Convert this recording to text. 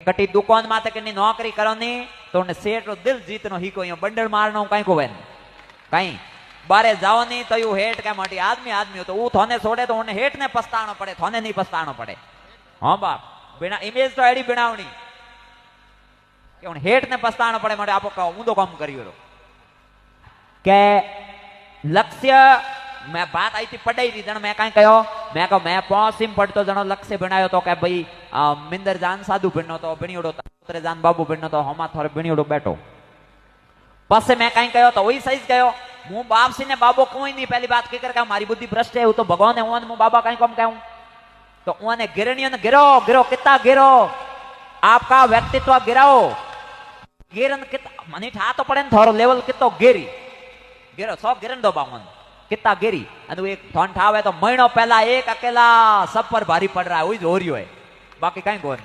कटी दुकान माते के नौकरी करो नी तो उन्हें सेठ रो दिल जीतनो ही को बंडल मारनो कहीं को वेन कहीं बारे जाओ नी तो यू हेट क्या मोटी आदमी आदमी हो तो वो थोने छोड़े तो उन्हें हेट ने पछतानो पड़े थोने नहीं पछतानो पड़े। हाँ बाप बिना इमेज तो एडी बनावनी कि उन्हें हेट ने पछतानो पड़े मोटे आपको कहो ऊंधो काम करियो के लक्ष्य मैं बात आई थी पढ़ाई थी जन मैं कहीं कहो मैं कहो मैं पौसिम पढ़तो जनो लक्ष्य बनायो तो क्या भाई मिंदर जान साधु बिनो तो बिनियोड़ो उतरे जान बाबू बिनो तो हमा थोड़े बिनियोड़ो बैठो पसे मैं कहीं कहो तो वही सही कहो मु बाप सी ने बाबो कोई नहीं पहली बात कहकर का मारी बुद्धि भ्रष्ट है वो तो भगवान है ओन मु बाबा कहीं कम कहूं तो ओने गिरनियों ने गिरो गिरो कितना गिरो आपका व्यक्तित्व गिराओ गिरन कितना मनी ठा तो पड़े थोड़ो लेवल कितो गिरी गिरो 100 गिरन दो बावन कितना गिरी अनु एक थोन ठावे तो महीनों पहला एक अकेला सब पर भारी पड़ रहा है वही हो रही है बाकी कहीं कोई